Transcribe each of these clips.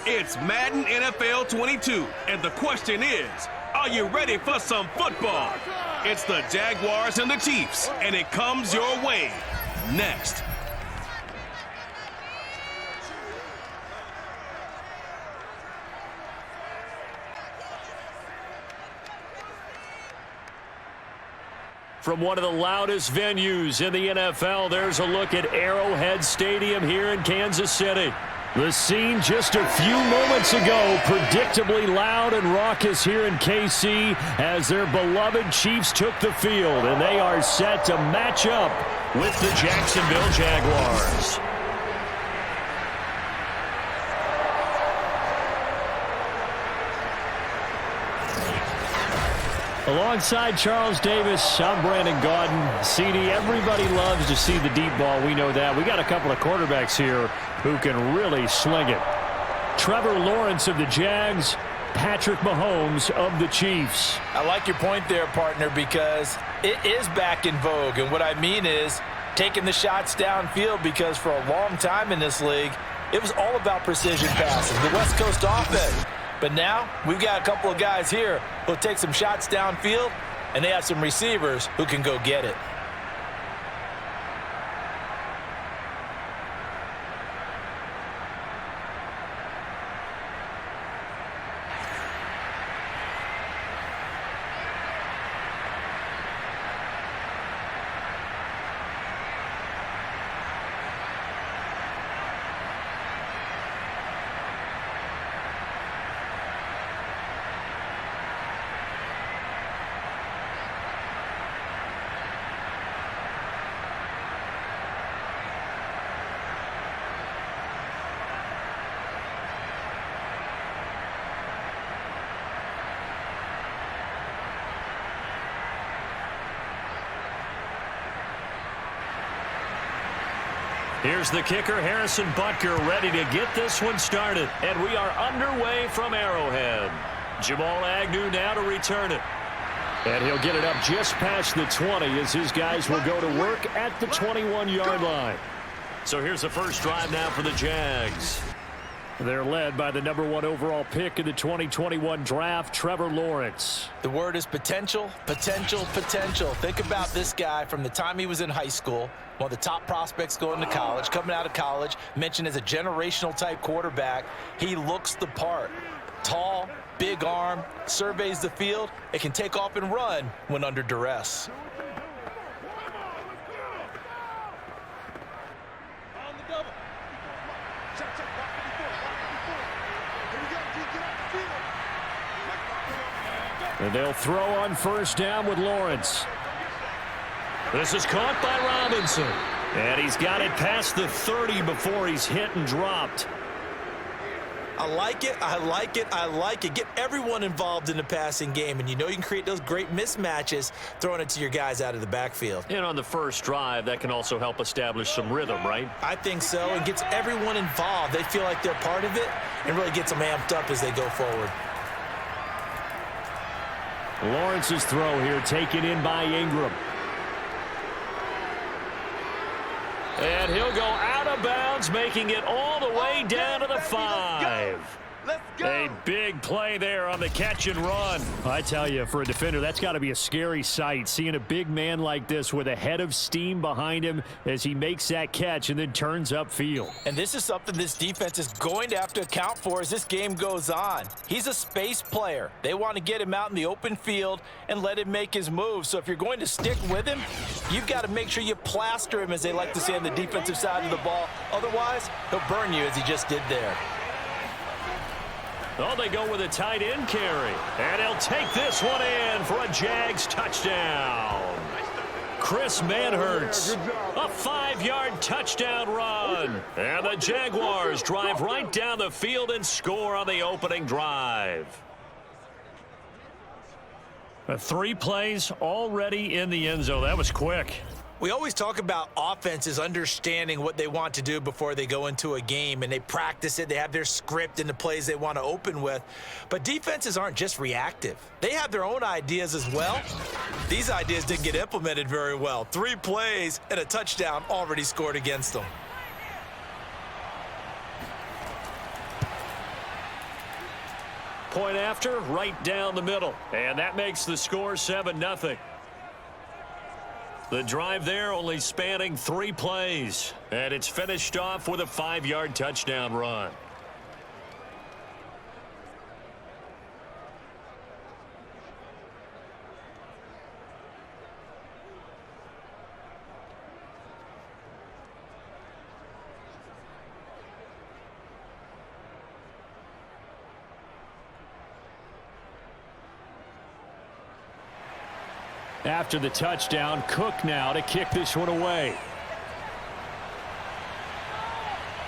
It's Madden NFL 22, and the question is, are you ready for some football? It's the Jaguars and the Chiefs, and it comes your way next. From one of the loudest venues in the NFL, there's a look at Arrowhead Stadium here in Kansas City. The scene just a few moments ago, predictably loud and raucous here in KC as their beloved Chiefs took the field, and they are set to match up with the Jacksonville Jaguars. Alongside Charles Davis, I'm Brandon Gaudin. CD, everybody loves to see the deep ball. We know that. We got a couple of quarterbacks here who can really sling it. Trevor Lawrence of the Jags, Patrick Mahomes of the Chiefs. I like your point there, partner, because it is back in vogue. And what I mean is taking the shots downfield, because for a long time in this league, it was all about precision passes, the West Coast offense. But now we've got a couple of guys here who'll take some shots downfield, and they have some receivers who can go get it. Here's the kicker, Harrison Butker, ready to get this one started. And we are underway from Arrowhead. Jamal Agnew now to return it. And he'll get it up just past the 20 as his guys will go to work at the 21-yard line. So here's the first drive now for the Jags. They're led by the number 1 overall pick in the 2021 draft, Trevor Lawrence. The word is potential, potential, potential. Think about this guy from the time he was in high school, one of the top prospects going to college, coming out of college, mentioned as a generational type quarterback. He looks the part. Tall, big arm, surveys the field. It can take off and run when under duress. And they'll throw on first down with Lawrence. This is caught by Robinson. And he's got it past the 30 before he's hit and dropped. I like it, I like it, I like it. Get everyone involved in the passing game, and you know you can create those great mismatches throwing it to your guys out of the backfield. And on the first drive, that can also help establish some rhythm, right? I think so. It gets everyone involved. They feel like they're part of it and really gets them amped up as they go forward. Lawrence's throw here taken in by Ingram. And he'll go out of bounds, making it all the way down to the 5. Let's go. A big play there on the catch and run. I tell you, for a defender, that's got to be a scary sight, seeing a big man like this with a head of steam behind him as he makes that catch and then turns upfield. And this is something this defense is going to have to account for as this game goes on. He's a space player. They want to get him out in the open field and let him make his move. So if you're going to stick with him, you've got to make sure you plaster him, as they like to say on the defensive side of the ball. Otherwise, he'll burn you as he just did there. Oh, they go with a tight end carry. And he'll take this one in for a Jags touchdown. Chris Manhertz, a 5-yard touchdown run. And the Jaguars drive right down the field and score on the opening drive. 3 plays already in the end zone. That was quick. We always talk about offenses understanding what they want to do before they go into a game, and they practice it. They have their script and the plays they want to open with. But defenses aren't just reactive. They have their own ideas as well. These ideas didn't get implemented very well. 3 plays and a touchdown already scored against them. Point after, right down the middle. And that makes the score 7-0. The drive there only spanning 3 plays. And it's finished off with a 5-yard touchdown run. After the touchdown, Cook now to kick this one away.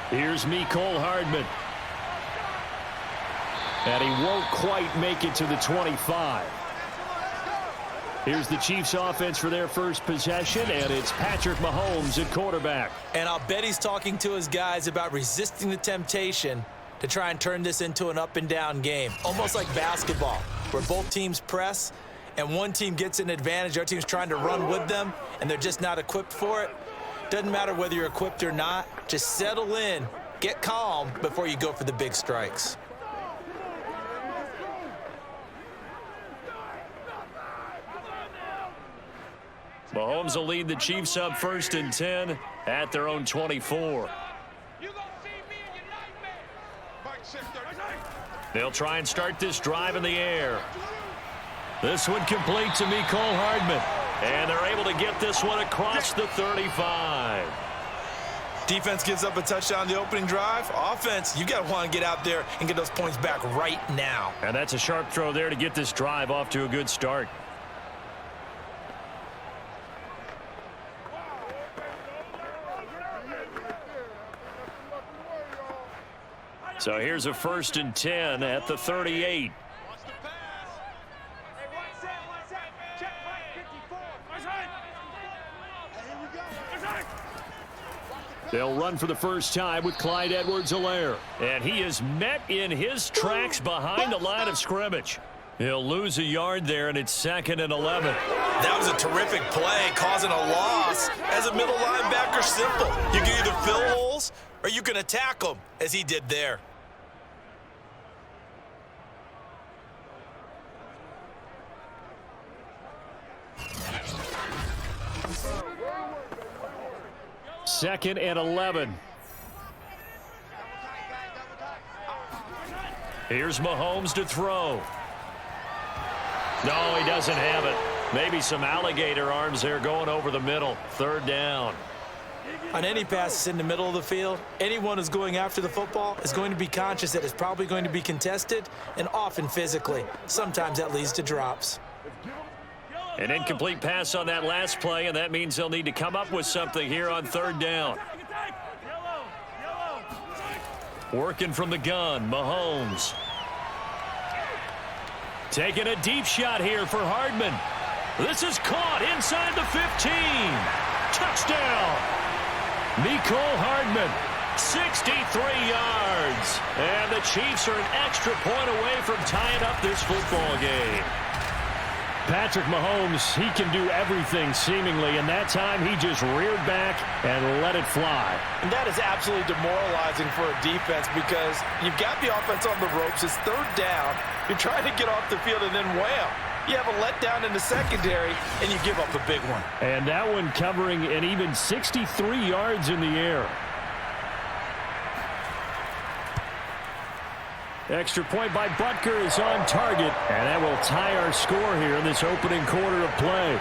Here's Mecole Hardman. And he won't quite make it to the 25. Here's the Chiefs offense for their first possession, and it's Patrick Mahomes at quarterback. And I'll bet he's talking to his guys about resisting the temptation to try and turn this into an up-and-down game, almost like basketball, where both teams press, and one team gets an advantage, our team's trying to run with them, and they're just not equipped for it. Doesn't matter whether you're equipped or not. Just settle in, get calm before you go for the big strikes. Mahomes will lead the Chiefs up 1st and 10 at their own 24. They'll try and start this drive in the air. This one complete to Mecole Hardman. And they're able to get this one across the 35. Defense gives up a touchdown the opening drive. Offense, you got to want to get out there and get those points back right now. And that's a sharp throw there to get this drive off to a good start. So here's a 1st and 10 at the 38. They'll run for the first time with Clyde Edwards-Helaire. And he is met in his tracks behind the line of scrimmage. He'll lose a yard there, and it's 2nd and 11. That was a terrific play, causing a loss. As a middle linebacker, simple. You can either fill holes or you can attack them, as he did there. Second and 11. Here's Mahomes to throw. No, he doesn't have it. Maybe some alligator arms there going over the middle. 3rd down. On any passes in the middle of the field, anyone who's going after the football is going to be conscious that it's probably going to be contested, and often physically. Sometimes that leads to drops. An incomplete pass on that last play, and that means they'll need to come up with something here on 3rd down. Working from the gun, Mahomes. Taking a deep shot here for Hardman. This is caught inside the 15. Touchdown. Mecole Hardman, 63 yards. And the Chiefs are an extra point away from tying up this football game. Patrick Mahomes, he can do everything seemingly, and that time he just reared back and let it fly. And that is absolutely demoralizing for a defense because you've got the offense on the ropes. It's 3rd down. You're trying to get off the field, and then wham, you have a letdown in the secondary, and you give up a big one. And that one covering an even 63 yards in the air. Extra point by Butker is on target, and that will tie our score here in this opening quarter of play.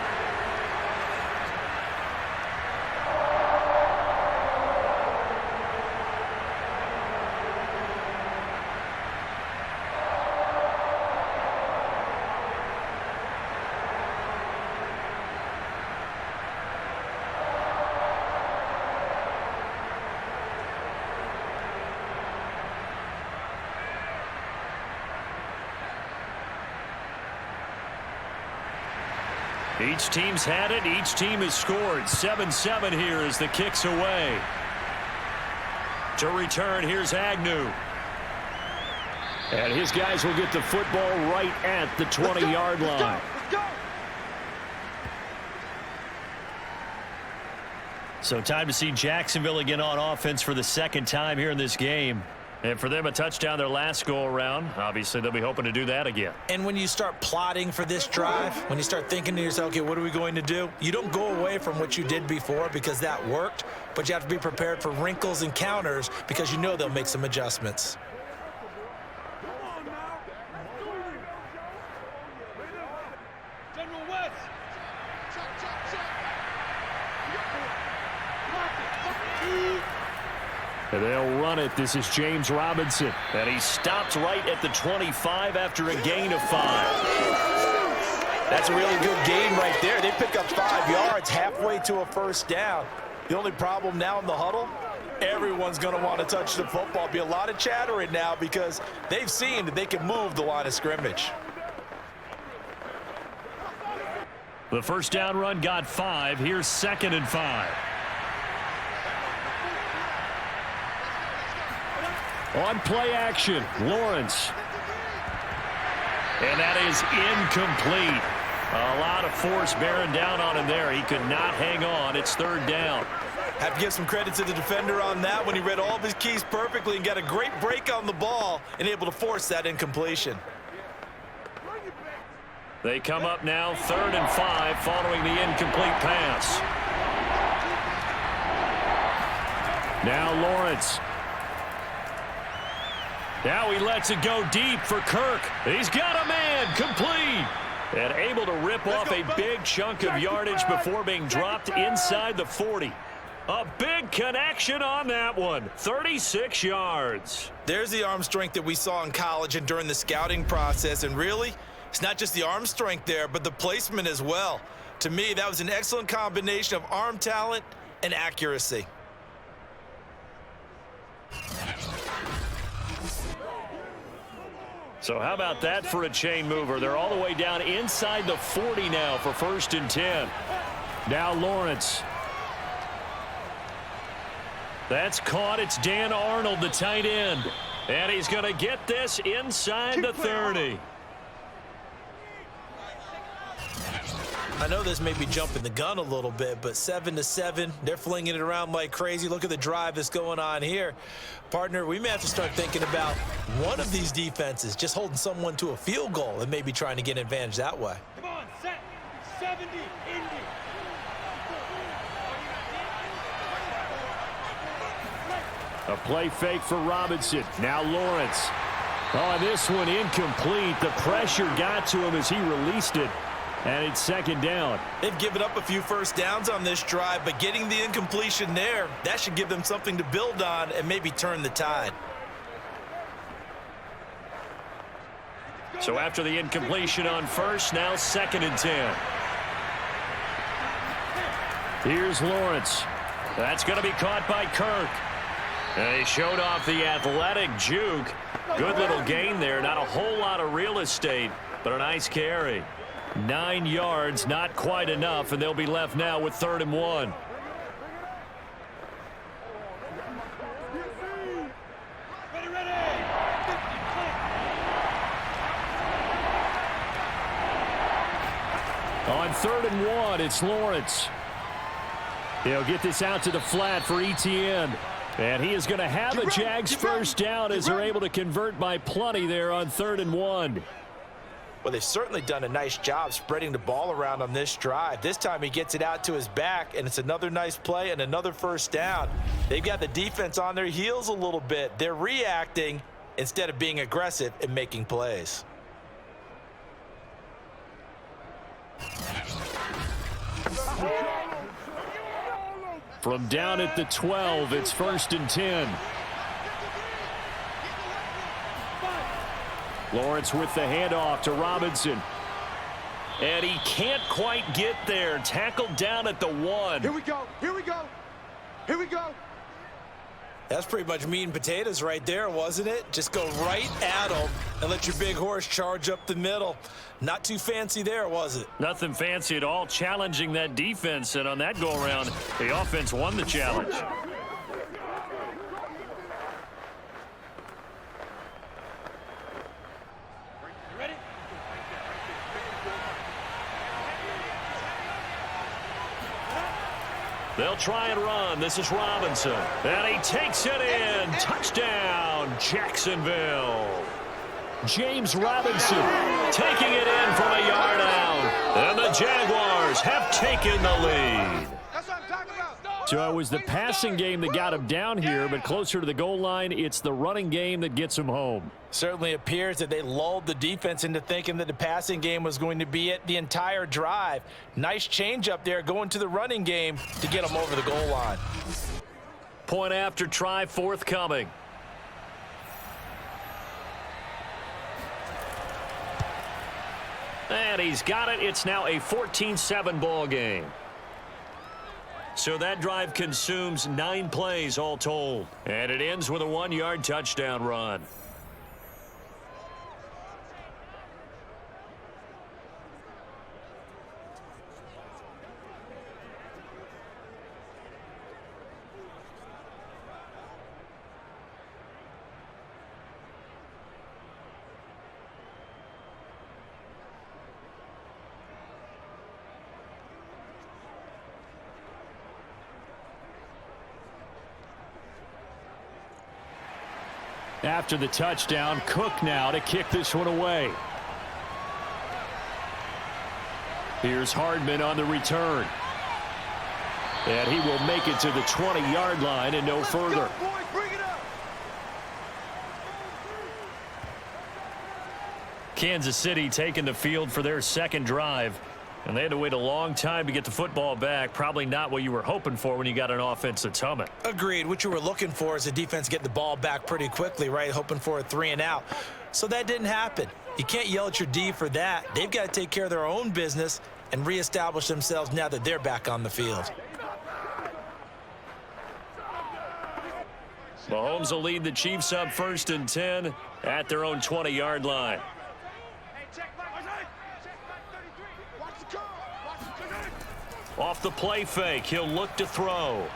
Each team's had it. Each team has scored. 7-7 here as the kick's away. To return, here's Agnew. And his guys will get the football right at the 20-yard line. Let's go. So time to see Jacksonville again on offense for the 2nd time here in this game. And for them, a touchdown their last go-around. Obviously, they'll be hoping to do that again. And when you start plotting for this drive, when you start thinking to yourself, okay, what are we going to do? You don't go away from what you did before because that worked, but you have to be prepared for wrinkles and counters because you know they'll make some adjustments. And they'll run it. This is James Robinson. And he stops right at the 25 after a gain of 5. That's a really good gain right there. They pick up 5 yards halfway to a first down. The only problem now in the huddle, everyone's going to want to touch the football. Be a lot of chattering now because they've seen that they can move the line of scrimmage. The first down run got 5. Here's 2nd and 5. On play action, Lawrence. And that is incomplete. A lot of force bearing down on him there. He could not hang on. It's 3rd down. Have to give some credit to the defender on that when he read all of his keys perfectly and got a great break on the ball and able to force that incompletion. They come up now 3rd and 5 following the incomplete pass. Now Lawrence. Now he lets it go deep for Kirk. He's got a man, complete. And able to rip off a big chunk of yardage before being dropped inside the 40. A big connection on that one. 36 yards. There's the arm strength that we saw in college and during the scouting process. And really, it's not just the arm strength there, but the placement as well. To me, that was an excellent combination of arm talent and accuracy. So how about that for a chain mover? They're all the way down inside the 40 now for 1st and 10. Now Lawrence. That's caught. It's Dan Arnold, the tight end. And he's going to get this inside the 30. I know this may be jumping the gun a little bit, but 7-7, they're flinging it around like crazy. Look at the drive that's going on here. Partner, we may have to start thinking about one of these defenses just holding someone to a field goal and maybe trying to get an advantage that way. Come on, set, 70, Indy. A play fake for Robinson. Now Lawrence. Oh, this one incomplete. The pressure got to him as he released it. And it's 2nd down. They've given up a few first downs on this drive, but getting the incompletion there, that should give them something to build on and maybe turn the tide. So after the incompletion on 1st, now 2nd and 10. Here's Lawrence. That's going to be caught by Kirk. And he showed off the athletic juke. Good little gain there. Not a whole lot of real estate, but a nice carry. 9 yards, not quite enough, and they'll be left now with 3rd and 1. On 3rd and 1, it's Lawrence. He'll get this out to the flat for Etienne. And he is going to have a Jags first down as they're able to convert by plenty there on 3rd and 1. Well, they've certainly done a nice job spreading the ball around on this drive. This time he gets it out to his back, and it's another nice play and another first down. They've got the defense on their heels a little bit. They're reacting instead of being aggressive and making plays. From down at the 12, it's 1st and 10. Lawrence with the handoff to Robinson. And he can't quite get there. Tackled down at the 1. Here we go, here we go, here we go. That's pretty much meat and potatoes right there, wasn't it? Just go right at them and let your big horse charge up the middle. Not too fancy there, was it? Nothing fancy at all, challenging that defense. And on that go-around, the offense won the challenge. They'll try and run. This is Robinson. And he takes it in. Touchdown, Jacksonville. James Robinson taking it in from a yard out. And the Jaguars have taken the lead. That's what I'm talking about. So it was the passing game that got him down here, but closer to the goal line, it's the running game that gets him home. Certainly appears that they lulled the defense into thinking that the passing game was going to be it the entire drive. Nice change up there going to the running game to get them over the goal line. Point after try forthcoming. And he's got it. It's now a 14-7 ball game. So that drive consumes 9 plays all told. And it ends with a 1-yard touchdown run. After the touchdown, Cook now to kick this one away. Here's Hardman on the return. And he will make it to the 20-yard line and no further. Kansas City taking the field for their second drive. And they had to wait a long time to get the football back. Probably not what you were hoping for when you got an offense that's humming. Agreed. What you were looking for is the defense get the ball back pretty quickly, right? Hoping for a 3-and-out. So that didn't happen. You can't yell at your D for that. They've got to take care of their own business and reestablish themselves now that they're back on the field. Mahomes will lead the Chiefs up 1st and 10 at their own 20-yard line. Off the play fake, he'll look to throw.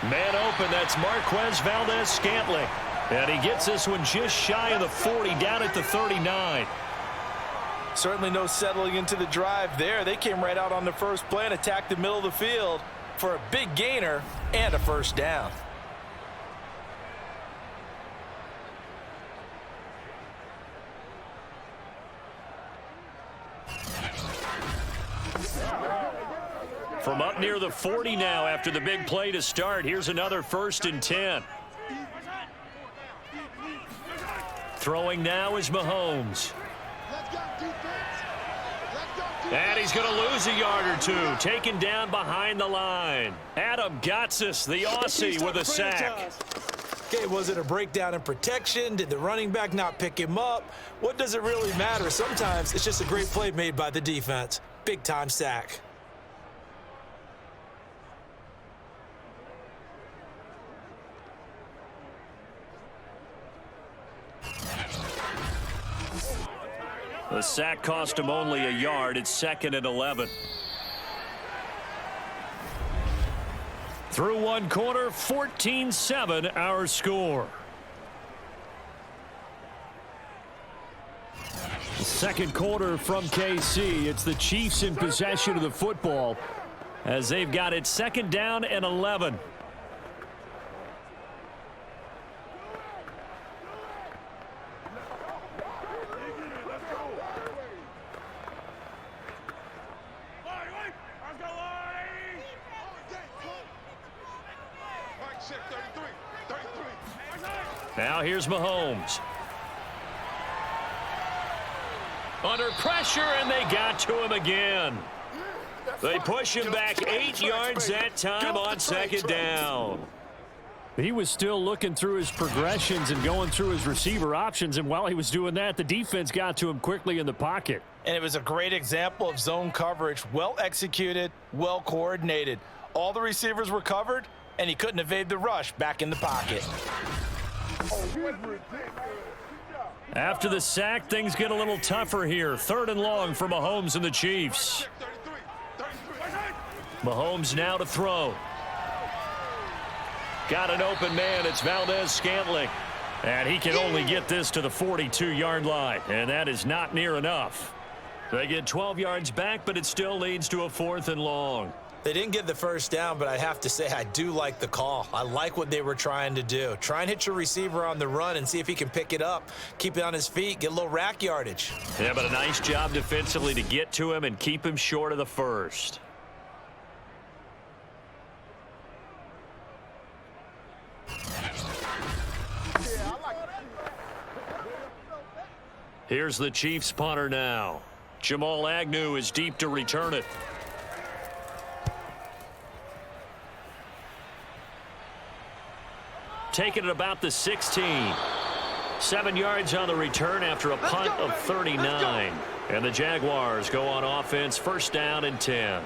Man open, that's Marquez Valdez-Scantling. And he gets this one just shy of the 40, down at the 39. Certainly no settling into the drive there. They came right out on the first play and attacked the middle of the field for a big gainer and a first down. From up near the 40 now after the big play to start. Here's another 1st and 10. Throwing now is Mahomes. And he's going to lose a yard or two. Taken down behind the line. Adam Gotsis, the Aussie, with a sack. Okay, was it a breakdown in protection? Did the running back not pick him up? What does it really matter? Sometimes it's just a great play made by the defense. Big-time sack. The sack cost him only a yard. It's 2nd and 11. Through one quarter, 14-7 our score. Second quarter from KC. It's the Chiefs in possession of the football as they've got it 2nd down and 11. Now here's Mahomes. Under pressure, and they got to him again. They push him back 8 yards that time on 2nd down. He was still looking through his progressions and going through his receiver options, and while he was doing that, the defense got to him quickly in the pocket. And it was a great example of zone coverage. Well executed, well coordinated. All the receivers were covered, and he couldn't evade the rush back in the pocket. After the sack, things get a little tougher here. 3rd and long for Mahomes and the Chiefs. Mahomes now to throw. Got an open man. It's Valdez-Scantling. And he can only get this to the 42-yard line. And that is not near enough. They get 12 yards back, but it still leads to a 4th and long. They didn't get the first down, but I have to say I do like the call. I like what they were trying to do. Try and hit your receiver on the run and see if he can pick it up, keep it on his feet, get a little rack yardage. Yeah, but a nice job defensively to get to him and keep him short of the first. Here's the Chiefs punter now. Jamal Agnew is deep to return it. Taking it about the 16. 7 yards on the return after a punt of 39. And the Jaguars go on offense, first down and 10.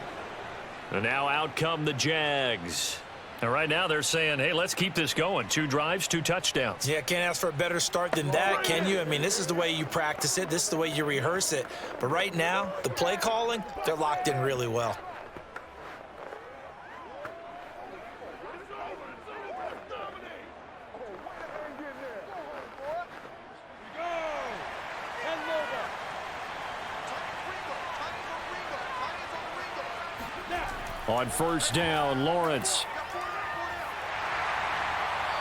And now out come the Jags. And right now they're saying, hey, let's keep this going. 2 drives, 2 touchdowns. Yeah, can't ask for a better start than that, can you? I mean, this is the way you practice it. This is the way you rehearse it. But right now, the play calling, they're locked in really well. On first down, Lawrence.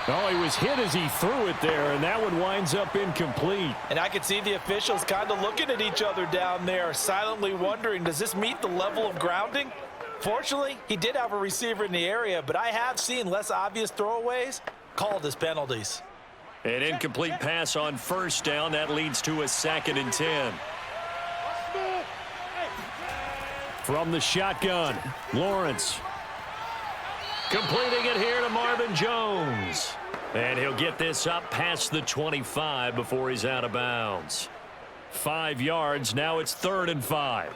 Oh, he was hit as he threw it there, and that one winds up incomplete. And I could see the officials kind of looking at each other down there, silently wondering, does this meet the level of grounding? Fortunately, he did have a receiver in the area, but I have seen less obvious throwaways called as penalties. An incomplete pass on first down. That leads to a 2nd and 10. From the shotgun, Lawrence. Completing it here to Marvin Jones. And he'll get this up past the 25 before he's out of bounds. 5 yards, now it's 3rd and 5.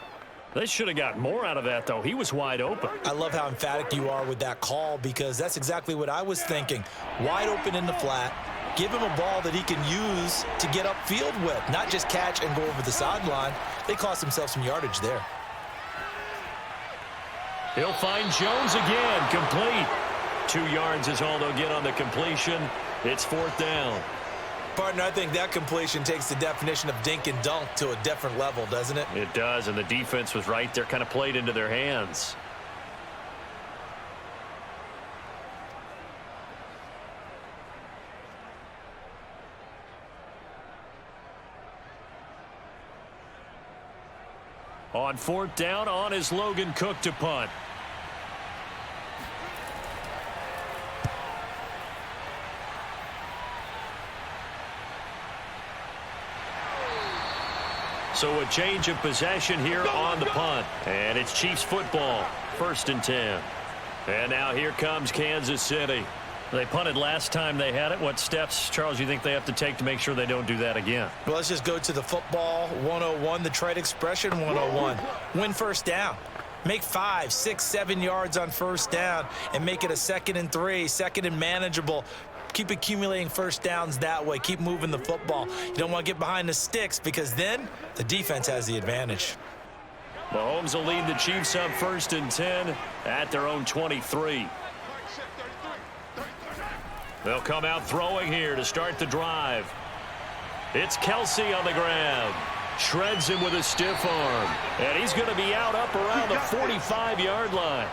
They should have gotten more out of that, though. He was wide open. I love how emphatic you are with that call because that's exactly what I was thinking. Wide open in the flat. Give him a ball that he can use to get upfield with, not just catch and go over the sideline. They cost themselves some yardage there. He'll find Jones again, complete. 2 yards is all they'll get on the completion. It's 4th down. Partner, I think that completion takes the definition of dink and dunk to a different level, doesn't it? It does, and the defense was right there, kind of played into their hands. On 4th down, on is Logan Cook to punt. So a change of possession here on the punt. And it's Chiefs football, 1st and 10. And now here comes Kansas City. They punted last time they had it. What steps, Charles, you think they have to take to make sure they don't do that again? Well, let's just go to the football 101, the trade expression 101. Win first down. Make 5, 6, 7 yards on first down and make it a 2nd and 3, 2nd and manageable. Keep accumulating first downs that way. Keep moving the football. You don't want to get behind the sticks because then the defense has the advantage. Mahomes will lead the Chiefs up 1st and 10 at their own 23. They'll come out throwing here to start the drive. It's Kelsey on the ground. Shreds him with a stiff arm. And he's going to be out up around the 45-yard line.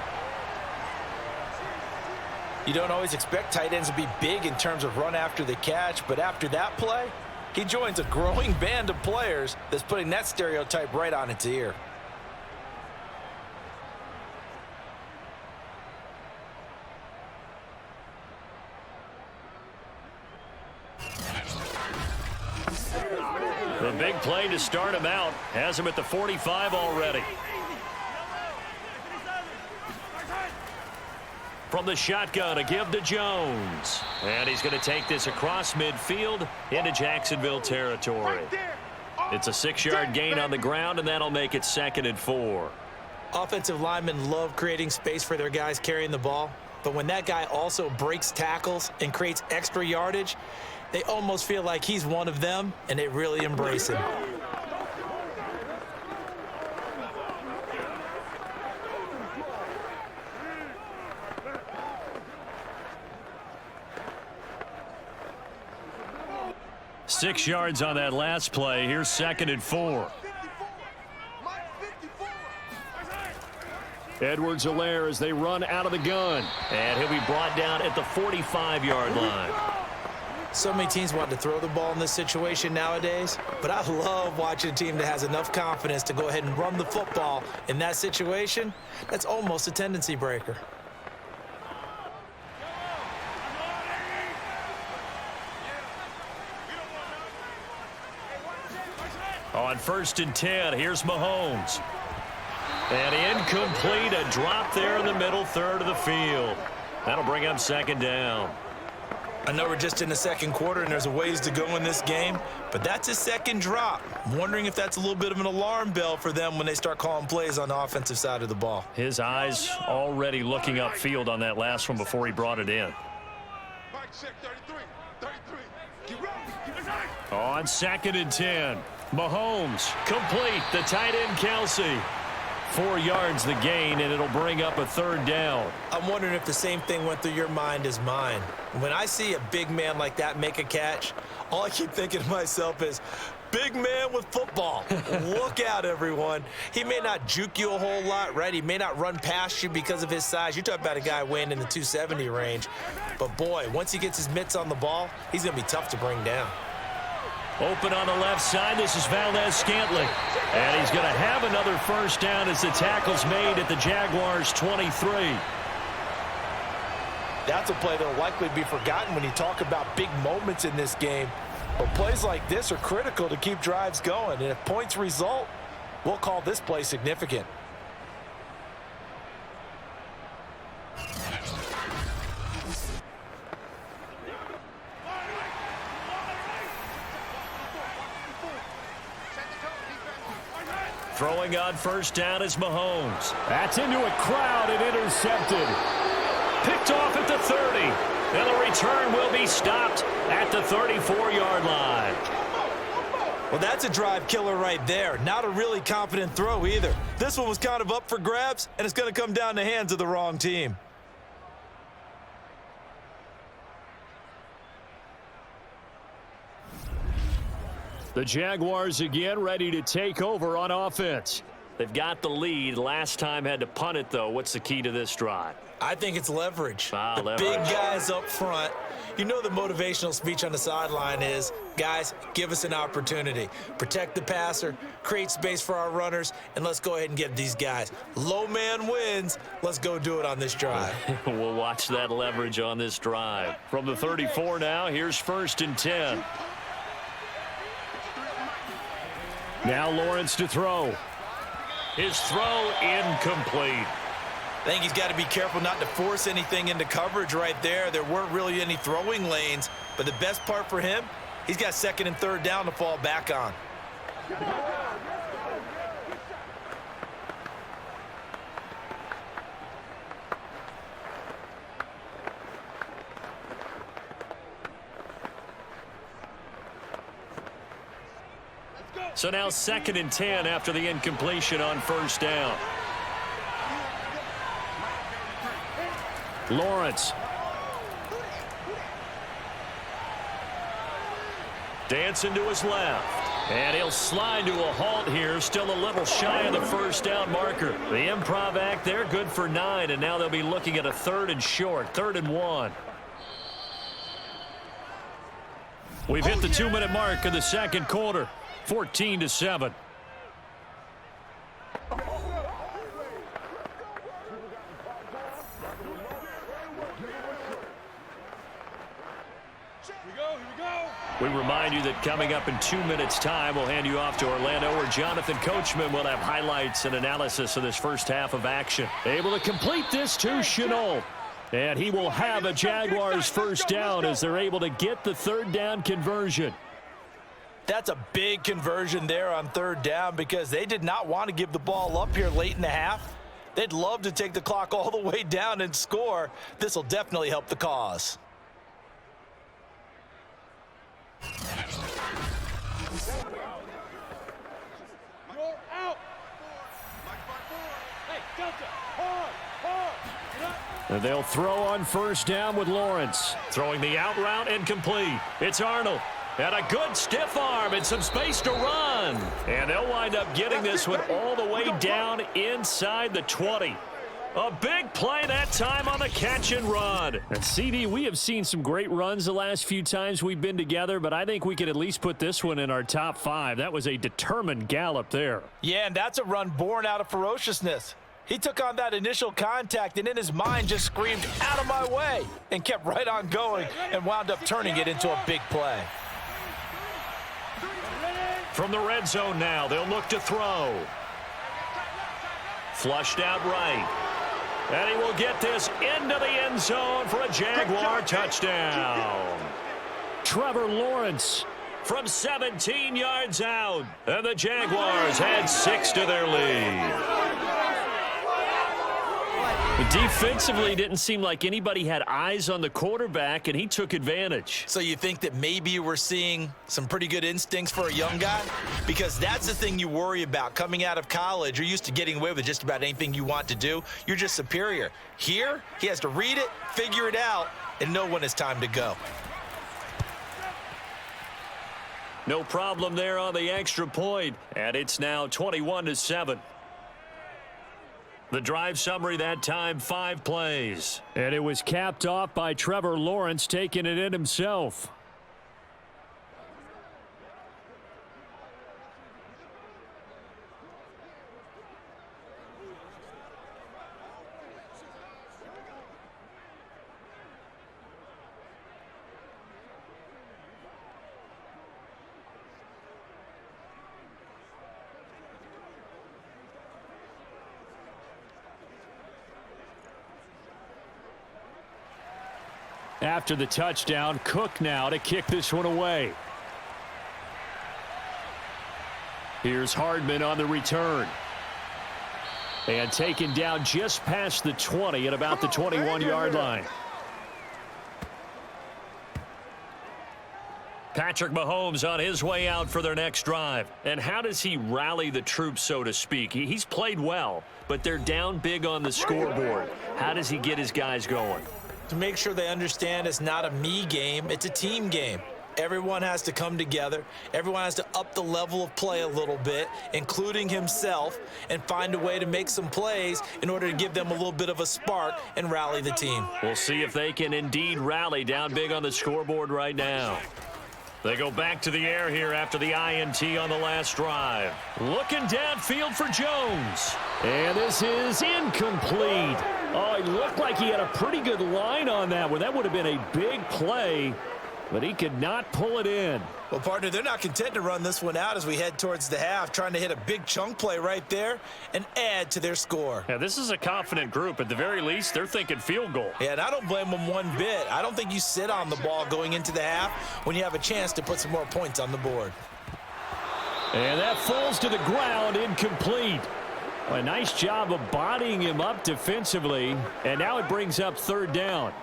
You don't always expect tight ends to be big in terms of run after the catch, but after that play, he joins a growing band of players that's putting that stereotype right on its ear. The big play to start him out has him at the 45 already. From the shotgun, a give to Jones. And he's going to take this across midfield into Jacksonville territory. It's a 6-yard gain on the ground, and that'll make it 2nd and 4. Offensive linemen love creating space for their guys carrying the ball, but when that guy also breaks tackles and creates extra yardage, they almost feel like he's one of them, and they really embrace him. Six yards on that last play. Here's 2nd and 4. Edwards-Helaire as they run out of the gun. And he'll be brought down at the 45-yard line. So many teams want to throw the ball in this situation nowadays, but I love watching a team that has enough confidence to go ahead and run the football in that situation. That's almost a tendency breaker. On 1st and 10, here's Mahomes. And incomplete, a drop there in the middle third of the field. That'll bring up 2nd down. I know we're just in the 2nd quarter and there's a ways to go in this game, but that's his 2nd drop. I'm wondering if that's a little bit of an alarm bell for them when they start calling plays on the offensive side of the ball. His eyes already looking upfield on that last one before he brought it in. On 2nd and 10, Mahomes complete, the tight end Kelsey. 4 yards the gain, and it'll bring up a 3rd down. I'm wondering if the same thing went through your mind as mine. When I see a big man like that make a catch, all I keep thinking to myself is, big man with football. Look out, everyone. He may not juke you a whole lot, right? He may not run past you because of his size. You're talking about a guy weighing in the 270 range. But, boy, once he gets his mitts on the ball, he's going to be tough to bring down. Open on the left side, this is Valdez-Scantling. And he's going to have another 1st down as the tackle's made at the Jaguars' 23. That's a play that will likely be forgotten when you talk about big moments in this game. But plays like this are critical to keep drives going. And if points result, we'll call this play significant. Throwing on 1st down is Mahomes. That's into a crowd and intercepted. Picked off at the 30. And the return will be stopped at the 34-yard line. Well, that's a drive killer right there. Not a really confident throw either. This one was kind of up for grabs, and it's going to come down in the hands of the wrong team. The Jaguars again ready to take over on offense. They've got the lead. Last time had to punt it, though. What's the key to this drive? I think it's leverage. Leverage. Big guys up front. You know the motivational speech on the sideline is, guys, give us an opportunity. Protect the passer, create space for our runners, and let's go ahead and get these guys. Low man wins. Let's go do it on this drive. We'll watch that leverage on this drive. From the 34 now, here's 1st and 10. Now Lawrence to throw. His throw incomplete. I think he's got to be careful not to force anything into coverage right there. There weren't really any throwing lanes, but the best part for him, he's got 2nd and 3rd down to fall back on. So now 2nd and 10 after the incompletion on 1st down. Lawrence. Dancing to his left. And he'll slide to a halt here. Still a little shy of the 1st down marker. The improv act there, good for 9. And now they'll be looking at a 3rd and short. 3rd and 1. We've hit the 2-minute mark of the 2nd quarter. 14-7. We remind you that coming up in 2 minutes' time, we'll hand you off to Orlando, where Jonathan Coachman will have highlights and analysis of this first half of action. Able to complete this to Shenault. And he will have a Jaguars 1st down as they're able to get the 3rd down conversion. That's a big conversion there on 3rd down because they did not want to give the ball up here late in the half. They'd love to take the clock all the way down and score. This will definitely help the cause. You're out. Hey, Delta, hard. And they'll throw on 1st down with Lawrence. Throwing the out route and complete. It's Arnold. And a good stiff arm and some space to run. And they'll wind up getting this one all the way down inside the 20. A big play that time on the catch and run. And CD, we have seen some great runs the last few times we've been together, but I think we could at least put this one in our top 5. That was a determined gallop there. Yeah, and that's a run born out of ferociousness. He took on that initial contact and in his mind just screamed, "Out of my way," and kept right on going and wound up turning it into a big play. From the red zone now, they'll look to throw. Flushed out right. And he will get this into the end zone for a Jaguar touchdown. Trevor Lawrence From 17 yards out. And the Jaguars had 6 to their lead. defensively didn't seem like anybody had eyes on the quarterback, and he took advantage. So you think that maybe we're seeing some pretty good instincts for a young guy? Because that's the thing you worry about coming out of college. You're used to getting away with just about anything you want to do. You're just superior. Here, he has to read it, figure it out, and know when it's time to go. No problem there on the extra point, and it's now 21-7. The drive summary that time, 5 plays. And it was capped off by Trevor Lawrence taking it in himself. After the touchdown, Cook now to kick this one away. Here's Hardman on the return. And taken down just past the 20 at about the 21-yard line. Patrick Mahomes on his way out for their next drive. And how does he rally the troops, so to speak? He's played well, but they're down big on the scoreboard. How does he get his guys going? To make sure they understand it's not a me game, it's a team game. Everyone has to come together. Everyone has to up the level of play a little bit, including himself, and find a way to make some plays in order to give them a little bit of a spark and rally the team. We'll see if they can indeed rally down big on the scoreboard right now. They go back to the air here after the INT on the last drive. Looking downfield for Jones. And this is incomplete. Oh, he looked like he had a pretty good line on that one. That would have been a big play, but he could not pull it in. Well, partner, they're not content to run this one out as we head towards the half, trying to hit a big chunk play right there and add to their score. Yeah, this is a confident group. At the very least, they're thinking field goal. Yeah, and I don't blame them one bit. I don't think you sit on the ball going into the half when you have a chance to put some more points on the board. And that falls to the ground, incomplete. A nice job of bodying him up defensively, and now it brings up third down.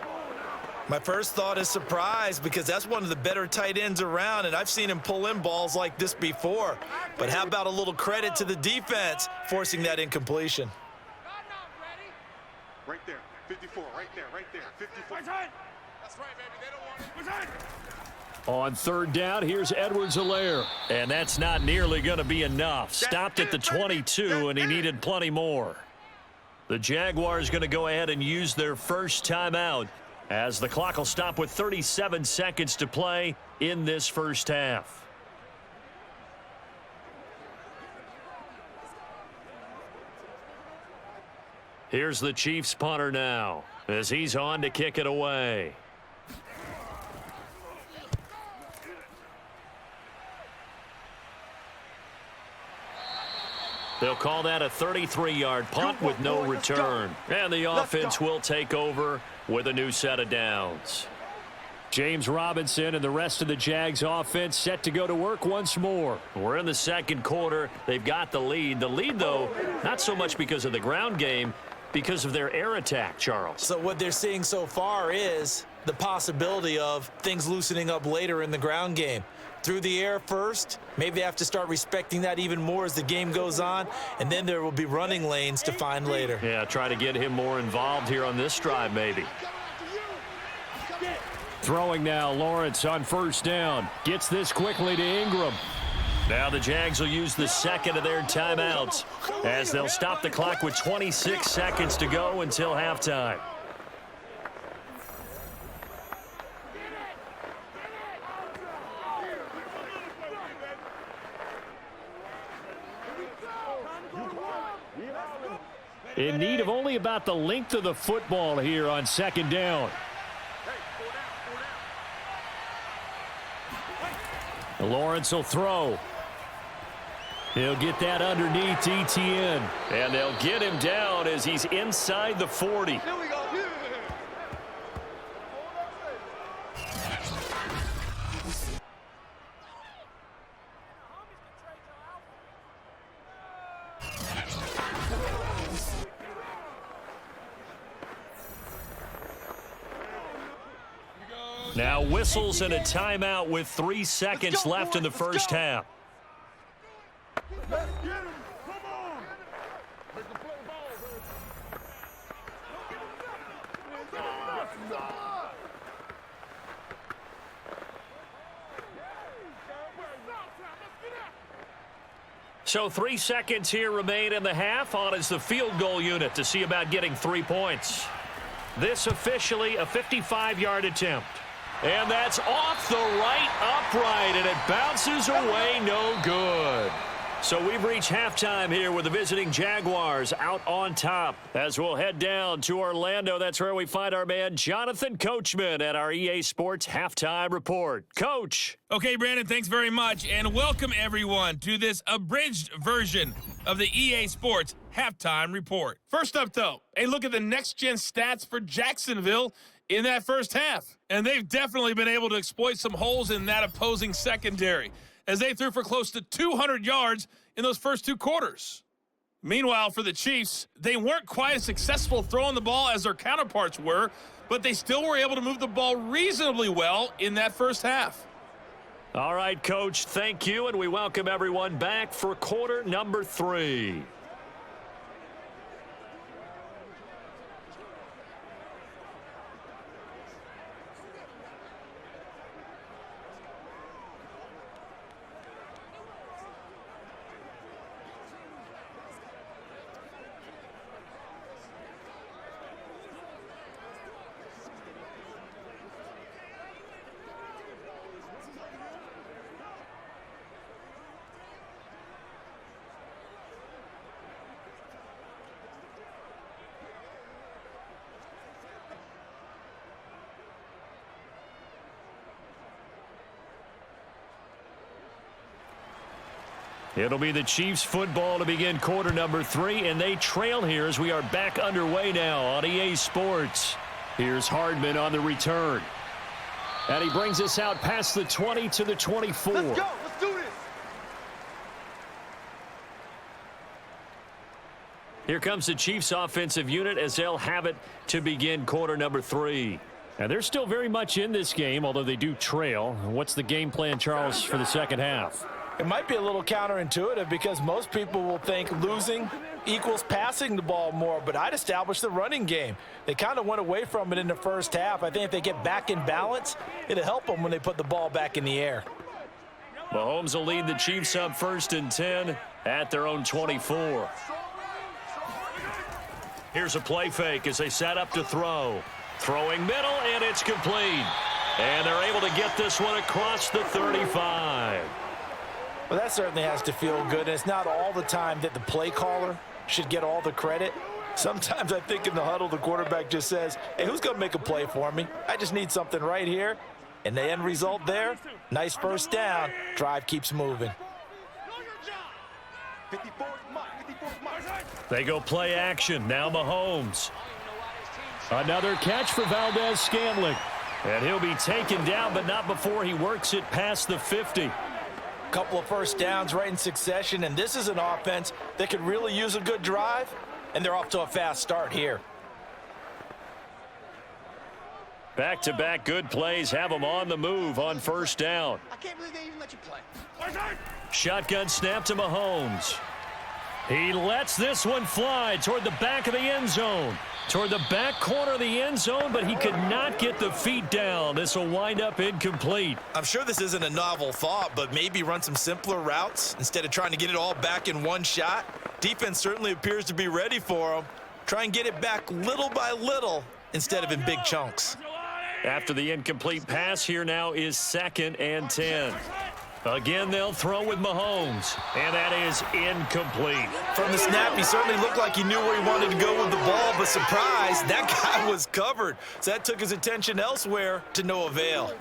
My first thought is surprise, because that's one of the better tight ends around, and I've seen him pull in balls like this before. But how about a little credit to the defense forcing that incompletion? Right there, 54, right there, 54. That's right, baby, they don't want it. On third down, here's Edwards-Helaire. And that's not nearly going to be enough. Stopped at the 22, and he needed plenty more. The Jaguars going to go ahead and use their first timeout, as the clock will stop with 37 seconds to play in this first half. Here's the Chiefs punter now, as he's on to kick it away. They'll call that a 33-yard punt with no return. And the offense will take over with a new set of downs. James Robinson and the rest of the Jags offense set to go to work once more. We're in the second quarter. They've got the lead. The lead, though, not so much because of the ground game, because of their air attack, Charles. So what they're seeing so far is the possibility of things loosening up later in the ground game. Through the air first, maybe they have to start respecting that even more as the game goes on, and then there will be running lanes to find later. Yeah, try to get him more involved here on this drive, maybe. Throwing now, Lawrence on first down. Gets this quickly to Ingram. Now the Jags will use the second of their timeouts as they'll stop the clock with 26 seconds to go until halftime. In need of only about the length of the football here on second down. Lawrence will throw. He'll get that underneath ETN. And they'll get him down as he's inside the 40. Here we go. Now whistles and a timeout with 3 seconds left in the first half. Let's get him. Come on. Make the play ball, So 3 seconds here remain in the half. On is the field goal unit to see about getting 3 points. This officially a 55-yard attempt. And that's off the right upright, and it bounces away no good. So we've reached halftime here with the visiting Jaguars out on top. As we'll head down to Orlando, that's where we find our man Jonathan Coachman at our EA Sports Halftime Report. Coach. Okay, Brandon, thanks very much, and welcome everyone to this abridged version of the EA Sports Halftime Report. First up, though, a look at the next-gen stats for Jacksonville in that first half. And they've definitely been able to exploit some holes in that opposing secondary, as they threw for close to 200 yards in those first 2 quarters. Meanwhile, for the Chiefs, they weren't quite as successful throwing the ball as their counterparts were, but they still were able to move the ball reasonably well in that first half. All right, Coach, thank you, and we welcome everyone back for quarter number 3. It'll be the Chiefs football to begin quarter number 3, and they trail here as we are back underway now on EA Sports. Here's Hardman on the return. And he brings us out past the 20 to the 24. Let's go. Let's do this. Here comes the Chiefs offensive unit as they'll have it to begin quarter number 3. And they're still very much in this game, although they do trail. What's the game plan, Charles, for the second half? It might be a little counterintuitive because most people will think losing equals passing the ball more, but I'd establish the running game. They kind of went away from it in the first half. I think if they get back in balance, it'll help them when they put the ball back in the air. Mahomes will lead the Chiefs up 1st and 10 at their own 24. Here's a play fake as they set up to throw. Throwing middle, and it's complete. And they're able to get this one across the 35. Well, that certainly has to feel good. And it's not all the time that the play caller should get all the credit. Sometimes I think in the huddle, the quarterback just says, hey, who's going to make a play for me? I just need something right here. And the end result there, nice first down. Drive keeps moving. They go play action. Now Mahomes. Another catch for Valdez-Scantling. And he'll be taken down, but not before he works it past the 50. Couple of first downs right in succession, and this is an offense that could really use a good drive, and they're off to a fast start here. Back-to-back good plays have them on the move on first down. I can't believe they even let you play. Shotgun snap to Mahomes. He lets this one fly toward the back of the end zone. Toward the back corner of the end zone, but he could not get the feet down. This will wind up incomplete. I'm sure this isn't a novel thought, but maybe run some simpler routes instead of trying to get it all back in one shot. Defense certainly appears to be ready for him. Try and get it back little by little instead of in big chunks. After the incomplete pass, here now is 2nd and 10. Again, they'll throw with Mahomes, and that is incomplete. From the snap, he certainly looked like he knew where he wanted to go with the ball, but surprise, that guy was covered. So that took his attention elsewhere to no avail.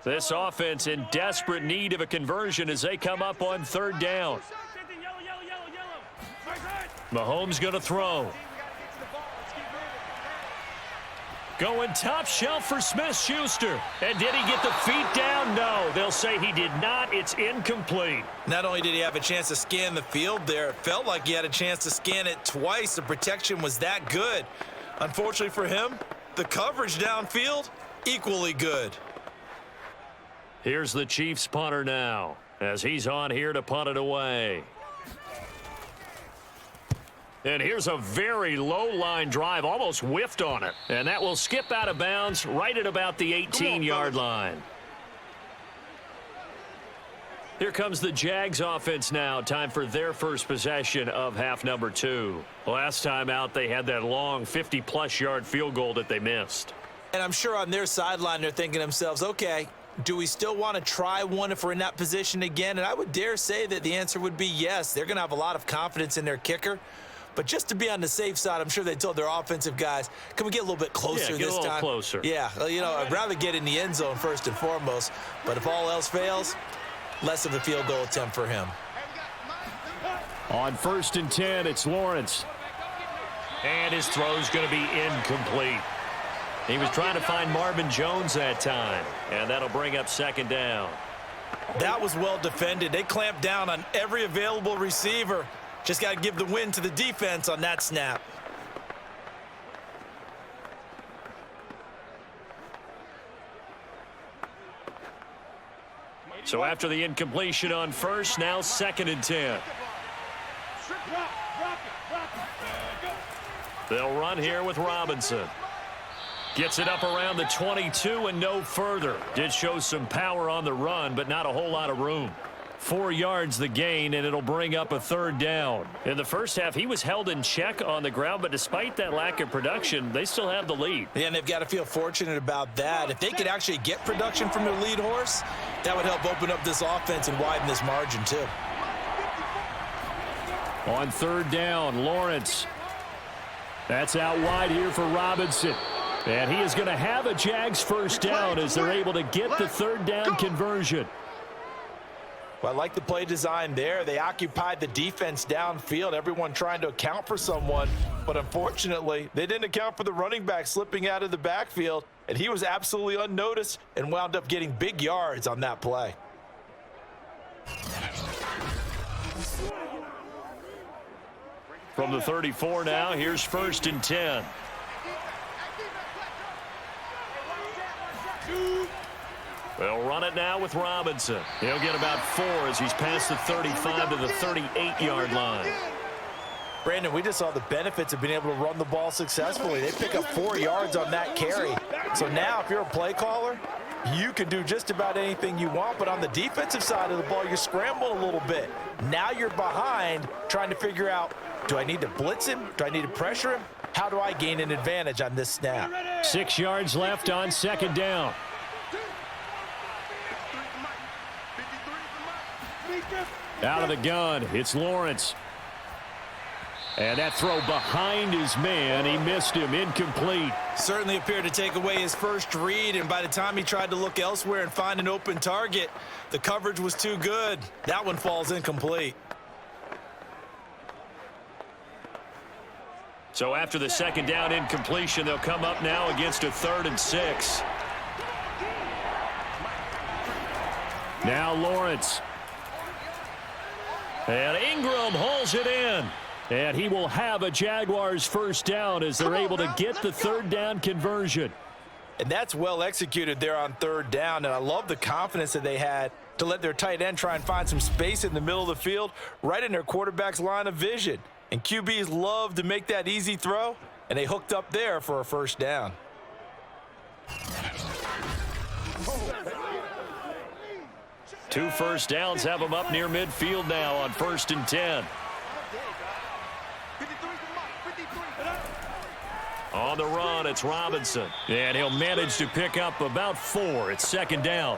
This offense in desperate need of a conversion as they come up on 3rd down. Mahomes going to throw. Going top shelf for Smith-Schuster. And did he get the feet down? No, they'll say he did not. It's incomplete. Not only did he have a chance to scan the field there, it felt like he had a chance to scan it twice. The protection was that good. Unfortunately for him, the coverage downfield, equally good. Here's the Chiefs punter now as he's on here to punt it away. And here's a very low-line drive, almost whiffed on it. And that will skip out of bounds right at about the 18-yard line. Here comes the Jags offense now. Time for their first possession of half number 2. Last time out, they had that long 50-plus yard field goal that they missed. And I'm sure on their sideline, they're thinking to themselves, okay, do we still want to try one if we're in that position again? And I would dare say that the answer would be yes. They're going to have a lot of confidence in their kicker. But just to be on the safe side, I'm sure they told their offensive guys, can we get a little bit closer this time? Get a little closer. Yeah, well, you know, I'd rather get in the end zone first and foremost. But if all else fails, less of a field goal attempt for him. On 1st and 10, it's Lawrence. And his throw's going to be incomplete. He was trying to find Marvin Jones that time. And that'll bring up 2nd down. That was well defended. They clamped down on every available receiver. Just got to give the win to the defense on that snap. So after the incompletion on 1st, now 2nd and 10. They'll run here with Robinson. Gets it up around the 22 and no further. Did show some power on the run, but not a whole lot of room. 4 yards the gain, and it'll bring up a 3rd down. In the first half, he was held in check on the ground, but despite that lack of production, they still have the lead. Yeah, and they've got to feel fortunate about that. If they could actually get production from their lead horse, that would help open up this offense and widen this margin too. On 3rd down, Lawrence. That's out wide here for Robinson. And he is going to have a Jags 1st down as they're able to get the 3rd down conversion. Well, I like the play design there. They occupied the defense downfield, everyone trying to account for someone. But unfortunately, they didn't account for the running back slipping out of the backfield, and he was absolutely unnoticed and wound up getting big yards on that play. From the 34 now, here's 1st and 10. They'll run it now with Robinson. He'll get about 4 as he's past the 35 to the 38-yard line. Brandon, we just saw the benefits of being able to run the ball successfully. They pick up 4 yards on that carry. So now if you're a play caller, you can do just about anything you want. But on the defensive side of the ball, you're scrambling a little bit. Now you're behind trying to figure out, do I need to blitz him? Do I need to pressure him? How do I gain an advantage on this snap? 6 yards left on 2nd down. Out of the gun, it's Lawrence. And that throw behind his man, he missed him, incomplete. Certainly appeared to take away his first read, and by the time he tried to look elsewhere and find an open target, the coverage was too good. That one falls incomplete. So after the 2nd down incompletion, they'll come up now against a 3rd and 6. Now Lawrence. And Ingram hauls it in. And he will have a Jaguars 1st down as they're able to get the 3rd down conversion. And that's well executed there on third down. And I love the confidence that they had to let their tight end try and find some space in the middle of the field, right in their quarterback's line of vision. And QBs love to make that easy throw, and they hooked up there for a first down. Two first downs have them up near midfield now on 1st and 10. On the run, it's Robinson. And he'll manage to pick up about 4. It's 2nd down.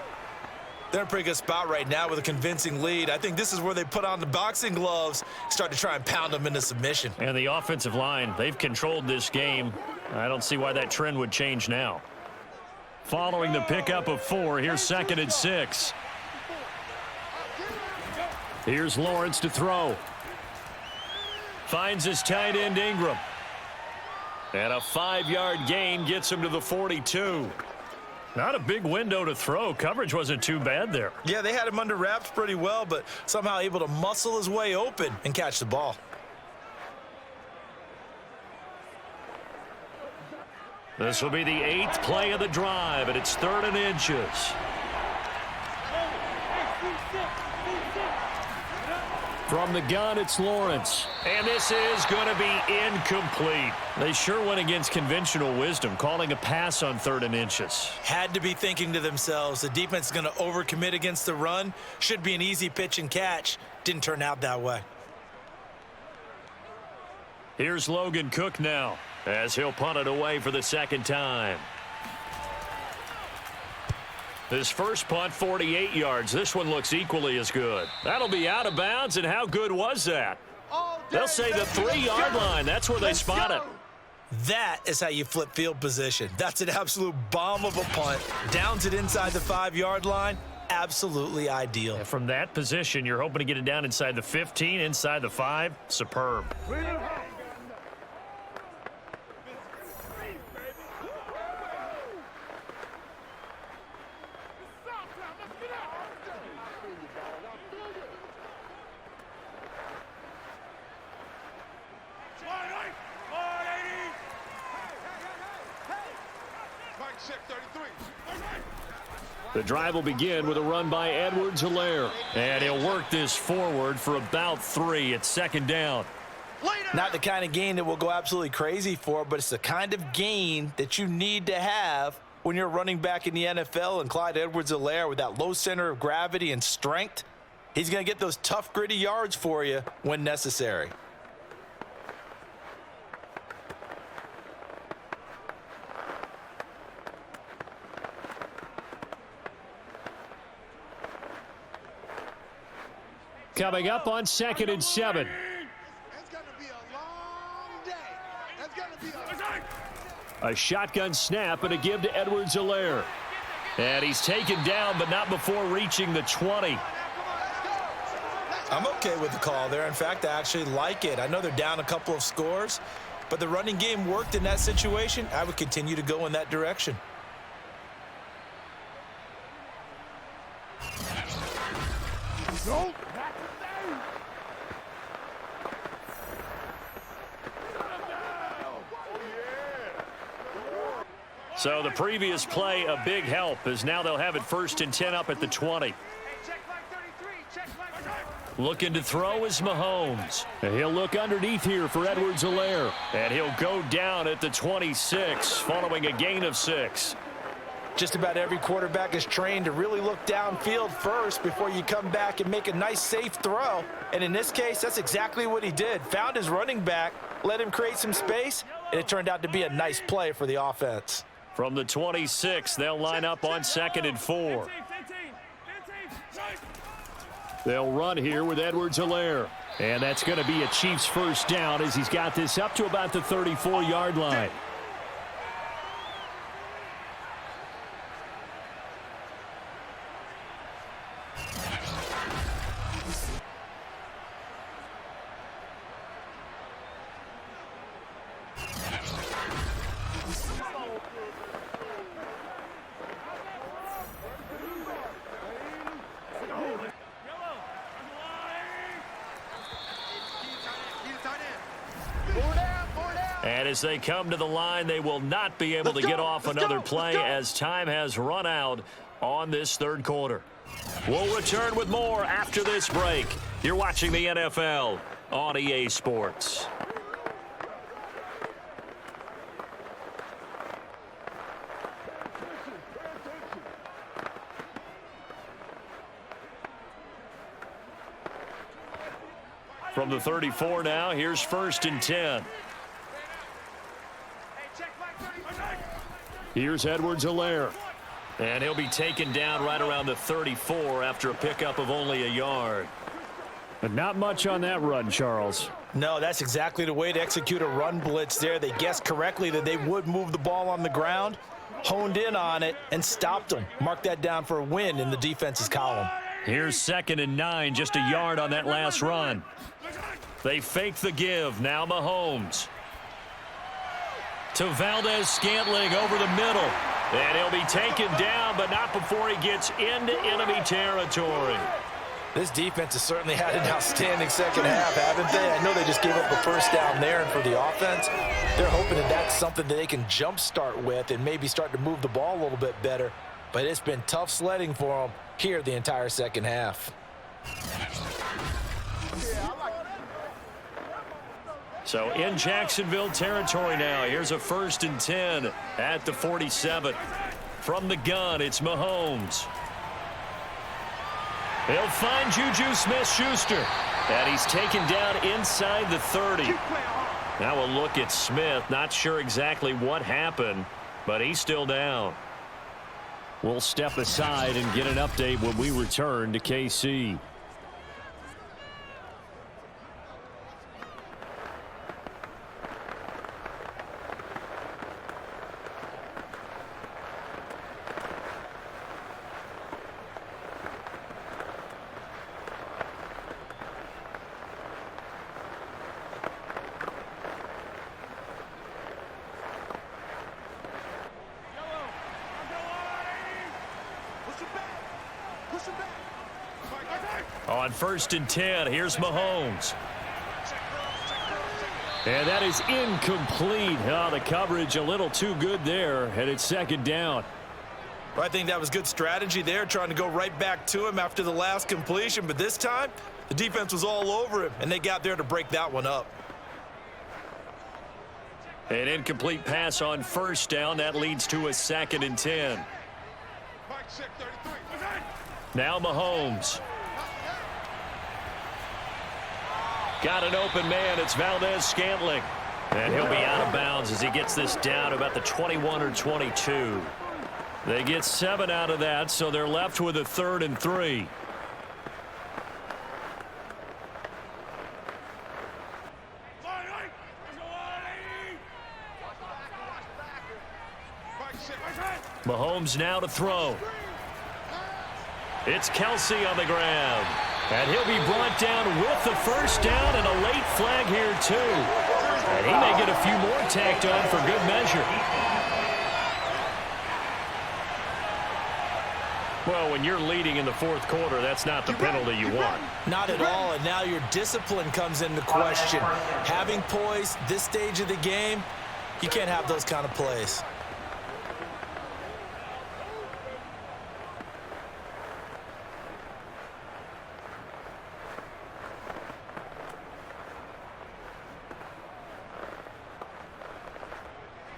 They're in a pretty good spot right now with a convincing lead. I think this is where they put on the boxing gloves, start to try and pound them into submission. And the offensive line, they've controlled this game. I don't see why that trend would change now. Following the pickup of 4, here's 2nd and 6. Here's Lawrence to throw. Finds his tight end Ingram. And a 5-yard gain gets him to the 42. Not a big window to throw. Coverage wasn't too bad there. Yeah, they had him under wraps pretty well, but somehow able to muscle his way open and catch the ball. This will be the 8th play of the drive, and it's 3rd and inches. From the gun, it's Lawrence. And this is going to be incomplete. They sure went against conventional wisdom, calling a pass on 3rd and inches. Had to be thinking to themselves, the defense is going to overcommit against the run. Should be an easy pitch and catch. Didn't turn out that way. Here's Logan Cook now, as he'll punt it away for the 2nd time. His first punt, 48 yards. This one looks equally as good. That'll be out of bounds, and how good was that? They'll say the 3-yard line. That's where they spot it. That is how you flip field position. That's an absolute bomb of a punt. Downs it inside the 5-yard line. Absolutely ideal. And from that position, you're hoping to get it down inside the 15, inside the 5. Superb. The drive will begin with a run by Edwards-Helaire. And he'll work this forward for about 3. It's 2nd down. Not the kind of gain that we'll go absolutely crazy for, but it's the kind of gain that you need to have when you're running back in the NFL. And Clyde Edwards-Helaire, with that low center of gravity and strength, he's going to get those tough, gritty yards for you when necessary. Coming up on 2nd and 7. It's going to be a long day. It's going to be A shotgun snap and a give to Edwards-Helaire. And he's taken down, but not before reaching the 20. I'm okay with the call there. In fact, I actually like it. I know they're down a couple of scores, but the running game worked in that situation. I would continue to go in that direction. So the previous play, a big help, as now they'll have it 1st and 10 up at the 20. Looking to throw is Mahomes. And he'll look underneath here for Edwards-Helaire. And he'll go down at the 26, following a gain of 6. Just about every quarterback is trained to really look downfield first before you come back and make a nice, safe throw. And in this case, that's exactly what he did. Found his running back, let him create some space, and it turned out to be a nice play for the offense. From the 26, they'll line up on 2nd and 4. They'll run here with Edwards-Helaire. And that's going to be a Chiefs first down as he's got this up to about the 34-yard line. Four down, four down. And as they come to the line, they will not be able to get off another play as time has run out on this third quarter. We'll return with more after this break. You're watching the NFL on EA Sports. From the 34 now, here's 1st and 10. Here's Edwards-Helaire. And he'll be taken down right around the 34 after a pickup of only a yard. But not much on that run, Charles. No, that's exactly the way to execute a run blitz there. They guessed correctly that they would move the ball on the ground, honed in on it, and stopped them. Mark that down for a win in the defense's column. Here's 2nd and 9, just a yard on that last run. They fake the give. Now Mahomes. To Valdez-Scantling over the middle. And he'll be taken down, but not before he gets into enemy territory. This defense has certainly had an outstanding second half, haven't they? I know they just gave up the first down there, and for the offense, they're hoping that that's something that they can jumpstart with and maybe start to move the ball a little bit better. But it's been tough sledding for them here the entire second half. So in Jacksonville territory now. Here's a 1st and 10 at the 47. From the gun, it's Mahomes. He'll find Juju Smith-Schuster. And he's taken down inside the 30. Now a look at Smith. Not sure exactly what happened, but he's still down. We'll step aside and get an update when we return to KC. On 1st and 10, here's Mahomes. And that is incomplete. Oh, the coverage a little too good there, and it's 2nd down. Well, I think that was good strategy there, trying to go right back to him after the last completion. But this time, the defense was all over him, and they got there to break that one up. An incomplete pass on 1st down. That leads to a 2nd and 10. Now Mahomes. Got an open man. It's Valdez-Scantling. And he'll be out of bounds as he gets this down about the 21 or 22. They get 7 out of that, so they're left with a 3rd and 3. Mahomes now to throw. It's Kelsey on the ground. And he'll be brought down with the 1st down and a late flag here, too. And he may get a few more tacked on for good measure. Well, when you're leading in the 4th quarter, that's not the penalty you want. Not at all, and now your discipline comes into question. Having poise this stage of the game, you can't have those kind of plays.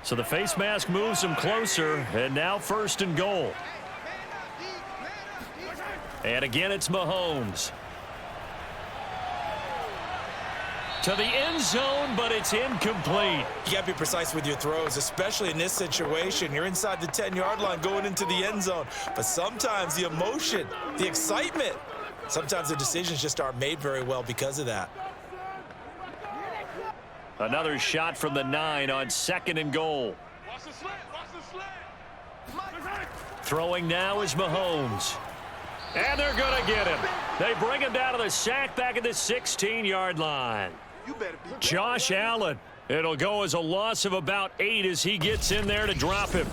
So the face mask moves him closer, and now 1st and goal. And again, it's Mahomes. To the end zone, but it's incomplete. You got to be precise with your throws, especially in this situation. You're inside the 10-yard line going into the end zone. But sometimes the emotion, the excitement, sometimes the decisions just aren't made very well because of that. Another shot from the 9 on 2nd and goal. Throwing now is Mahomes. And they're going to get him. They bring him down to the sack back at the 16-yard line. Josh Allen. It'll go as a loss of about 8 as he gets in there to drop him.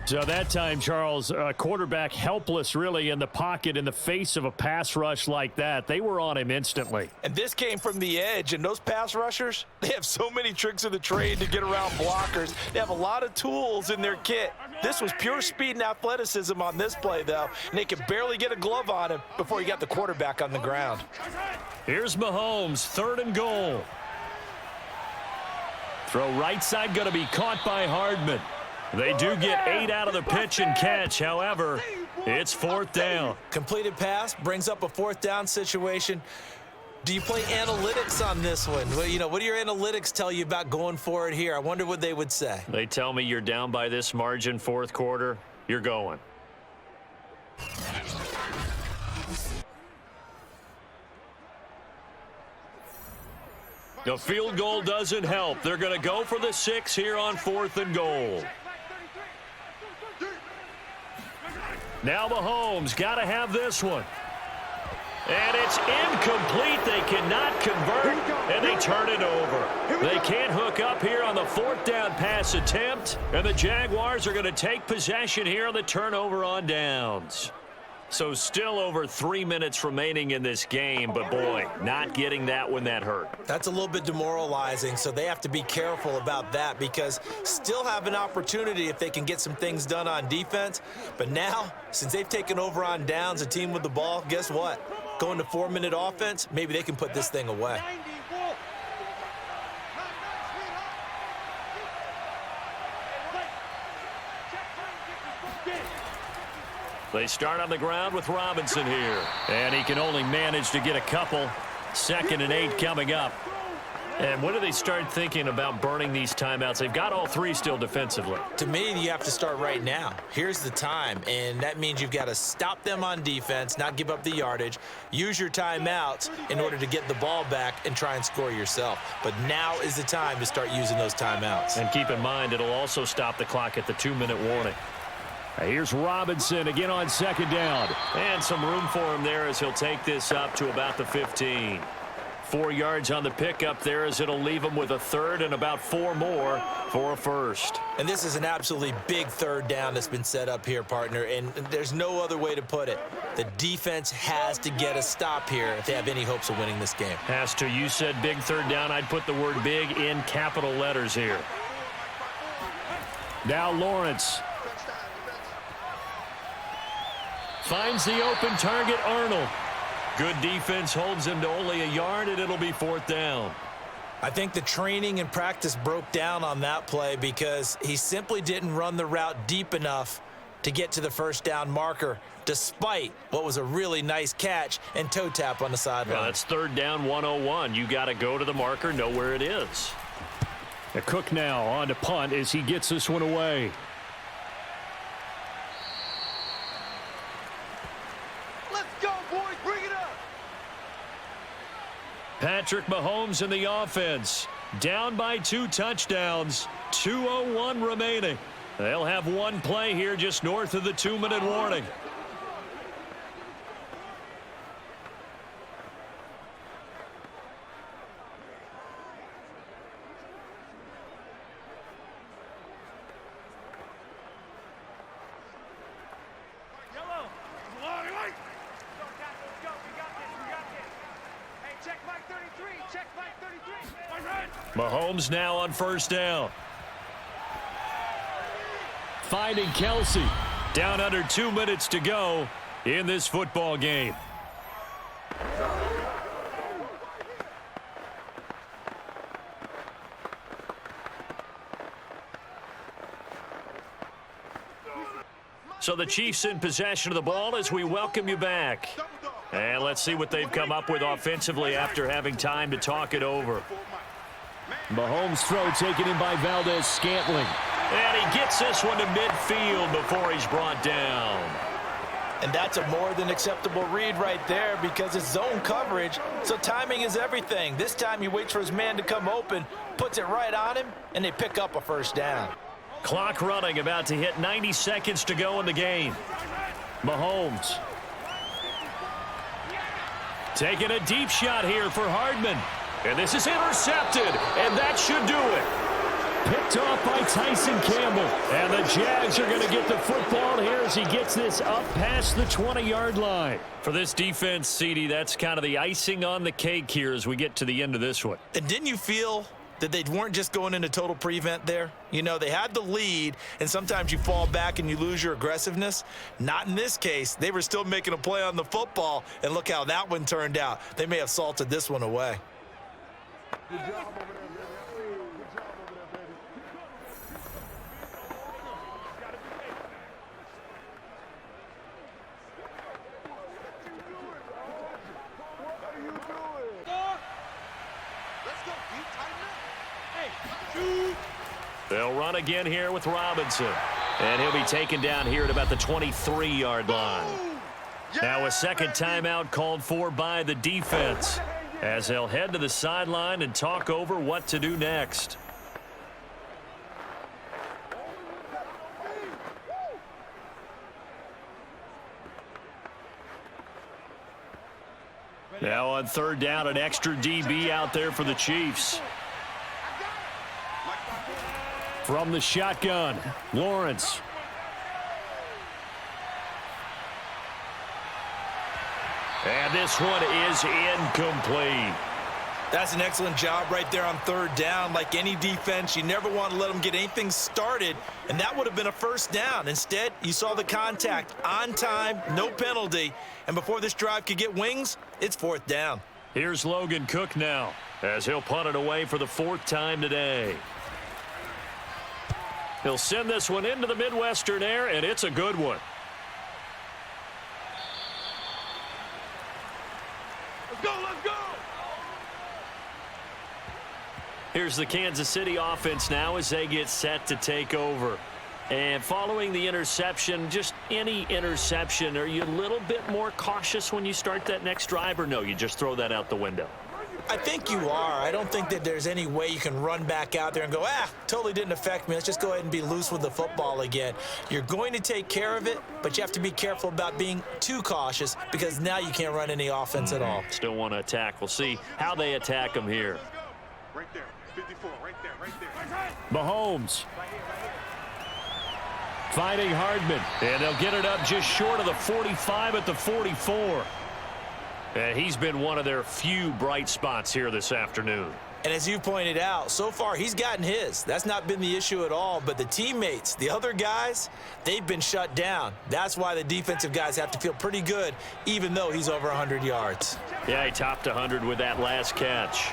So that time, Charles, quarterback helpless really in the pocket in the face of a pass rush like that. They were on him instantly. And this came from the edge, and those pass rushers, they have so many tricks of the trade to get around blockers. They have a lot of tools in their kit. This was pure speed and athleticism on this play, though, and they could barely get a glove on him before he got the quarterback on the ground. Here's Mahomes, 3rd and goal. Throw right side going to be caught by Hardman. They do get 8 out of the pitch and catch. However, it's 4th down. Completed pass brings up a 4th down situation. Do you play analytics on this one? Well, you know, what do your analytics tell you about going for it here? I wonder what they would say. They tell me you're down by this margin 4th quarter, you're going. The field goal doesn't help. They're going to go for the 6 here on 4th and goal. Now Mahomes got to have this one. And it's incomplete. They cannot convert, and they turn it over. They can't hook up here on the 4th down pass attempt, and the Jaguars are going to take possession here on the turnover on downs. So still over 3 minutes remaining in this game, but boy, not getting that one that hurt. That's a little bit demoralizing, so they have to be careful about that because still have an opportunity if they can get some things done on defense. But now, since they've taken over on downs, a team with the ball, guess what? Going to 4-minute offense, maybe they can put this thing away. They start on the ground with Robinson here. And he can only manage to get a couple. 2nd and 8 coming up. And when do they start thinking about burning these timeouts? They've got all 3 still defensively. To me, you have to start right now. Here's the time, and that means you've got to stop them on defense, not give up the yardage, use your timeouts in order to get the ball back and try and score yourself. But now is the time to start using those timeouts. And keep in mind, it'll also stop the clock at the 2-minute warning. Here's Robinson again on 2nd down. And some room for him there as he'll take this up to about the 15. 4 yards on the pickup there as it'll leave him with a 3rd and about 4 more for a 1st. And this is an absolutely big 3rd down that's been set up here, partner, and there's no other way to put it. The defense has to get a stop here if they have any hopes of winning this game. Has to. You said big 3rd down. I'd put the word big in capital letters here. Now Lawrence. Finds the open target, Arnold. Good defense holds him to only a yard, and it'll be 4th down. I think the training and practice broke down on that play because he simply didn't run the route deep enough to get to the 1st down marker, despite what was a really nice catch and toe tap on the sideline. Well, that's 3rd down 101. You got to go to the marker, know where it is. The Cook now on to punt as he gets this one away. Patrick Mahomes in the offense. Down by 2 touchdowns. 2:01 remaining. They'll have one play here just north of the 2-minute warning. Mahomes now on 1st down. Finding Kelsey. Down under 2 minutes to go in this football game. So the Chiefs in possession of the ball as we welcome you back. And let's see what they've come up with offensively after having time to talk it over. Mahomes' throw taken in by Valdez-Scantling. And he gets this one to midfield before he's brought down. And that's a more than acceptable read right there because it's zone coverage, so timing is everything. This time he waits for his man to come open, puts it right on him, and they pick up a 1st down. Clock running, about to hit 90 seconds to go in the game. Mahomes. Taking a deep shot here for Hardman. And this is intercepted, and that should do it. picked off by Tyson Campbell. And the Jags are going to get the football here as he gets this up past the 20-yard line. For this defense, CD, that's kind of the icing on the cake here as we get to the end of this one. And didn't you feel that they weren't just going into total prevent there? You know, they had the lead, and sometimes you fall back and you lose your aggressiveness. Not in this case. They were still making a play on the football, and look how that one turned out. They may have salted this one away. Good job over there, baby. Good job over there, baby. What are you doing? Let's go. Deep, tighten up. Hey, shoot. They'll run again here with Robinson. And he'll be taken down here at about the 23-yard line. Now a second timeout called for by the defense, as they'll head to the sideline and talk over what to do next. Now on third down, an extra DB out there for the Chiefs. From the shotgun, Lawrence. And this one is incomplete. That's an excellent job right there on third down. Like any defense, you never want to let them get anything started, and that would have been a first down. Instead, you saw the contact on time, no penalty, and before this drive could get wings, it's fourth down. Here's Logan Cook now, as he'll punt it away for the fourth time today. He'll send this one into the Midwestern air, and it's a good one. Let's go, let's go. Here's the Kansas City offense now as they get set to take over. And following the interception, just any interception, are you a little bit more cautious when you start that next drive, or no, you just throw that out the window? I think you are. I don't think that there's any way you can run back out there and go, totally didn't affect me. Let's just go ahead and be loose with the football again. You're going to take care of it, but you have to be careful about being too cautious because now you can't run any offense at all. Still want to attack. We'll see how they attack them here. Right there. 54, right there, right there. Mahomes. Finding Hardman. And they'll get it up just short of the 45 at the 44. And he's been one of their few bright spots here this afternoon. And as you pointed out, so far he's gotten his. That's not been the issue at all. But the teammates, the other guys, they've been shut down. That's why the defensive guys have to feel pretty good, even though he's over 100 yards. Yeah, he topped 100 with that last catch.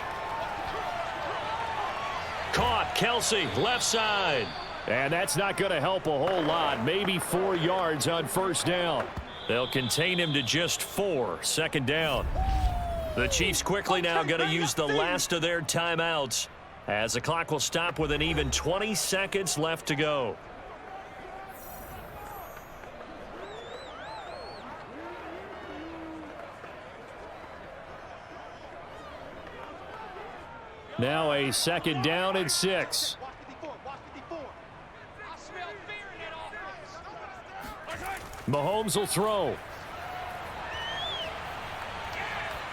Caught, Kelsey, left side. And that's not going to help a whole lot. Maybe 4 yards on first down. They'll contain him to just 4, second down. The Chiefs quickly now going to use the last of their timeouts as the clock will stop with an even 20 seconds left to go. Now a second down and 6. Mahomes will throw.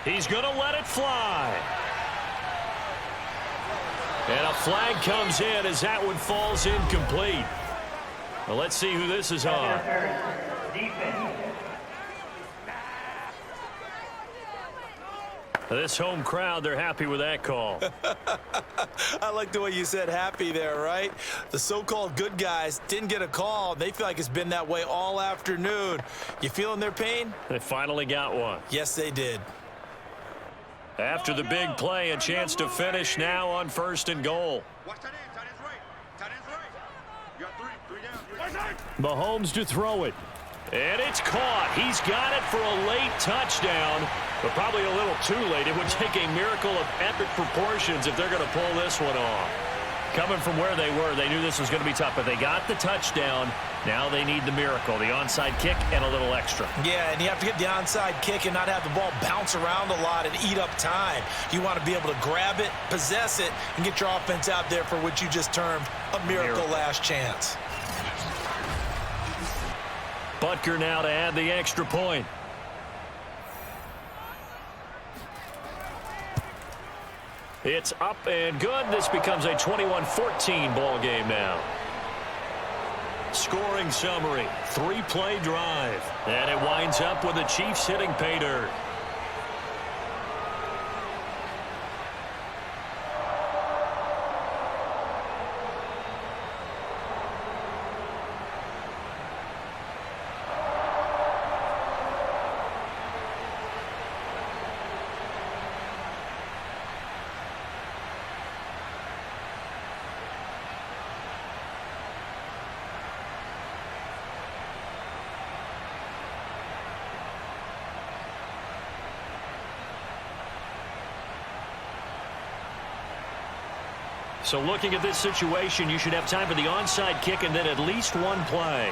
He's going to let it fly. And a flag comes in as that one falls incomplete. Well, let's see who this is on. This home crowd, they're happy with that call. I like the way you said happy there, right? The so-called good guys didn't get a call. They feel like it's been that way all afternoon. You feeling their pain? They finally got one. Yes, they did. After the big play, a chance to finish now on first and goal. Watch that end, tight end's right. Tight end's right. You got three down. Mahomes to throw it. And it's caught. He's got it for a late touchdown, but probably a little too late. It would take a miracle of epic proportions if they're going to pull this one off. Coming from where they were, they knew this was going to be tough, but they got the touchdown. Now they need the miracle, the onside kick and a little extra. Yeah, and you have to get the onside kick and not have the ball bounce around a lot and eat up time. You want to be able to grab it, possess it, and get your offense out there for what you just termed a miracle last chance. Butker now to add the extra point. It's up and good. This becomes a 21-14 ball game now. Scoring summary, 3-play drive. And it winds up with the Chiefs hitting pay dirt. So looking at this situation, you should have time for the onside kick and then at least one play.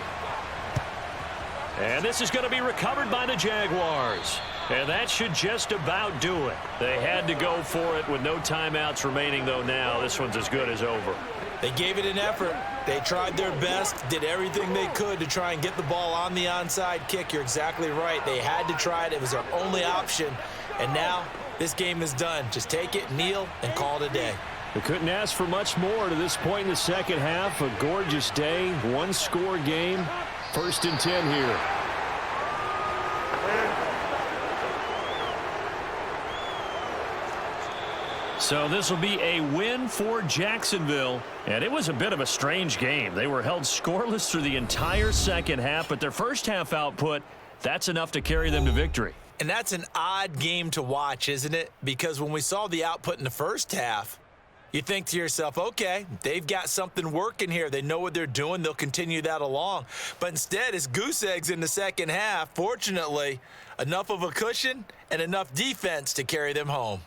And this is going to be recovered by the Jaguars. And that should just about do it. They had to go for it with no timeouts remaining, though now this one's as good as over. They gave it an effort. They tried their best, did everything they could to try and get the ball on the onside kick. You're exactly right. They had to try it. It was their only option. And now this game is done. Just take it, kneel, and call it a day. They couldn't ask for much more to this point in the second half. A gorgeous day, one-score game. 1st and 10 here. So this will be a win for Jacksonville. And it was a bit of a strange game. They were held scoreless through the entire second half, but their first half output, that's enough to carry them to victory. And that's an odd game to watch, isn't it? Because when we saw the output in the first half, you think to yourself, okay, they've got something working here. They know what they're doing. They'll continue that along. But instead, it's goose eggs in the second half. Fortunately, enough of a cushion and enough defense to carry them home.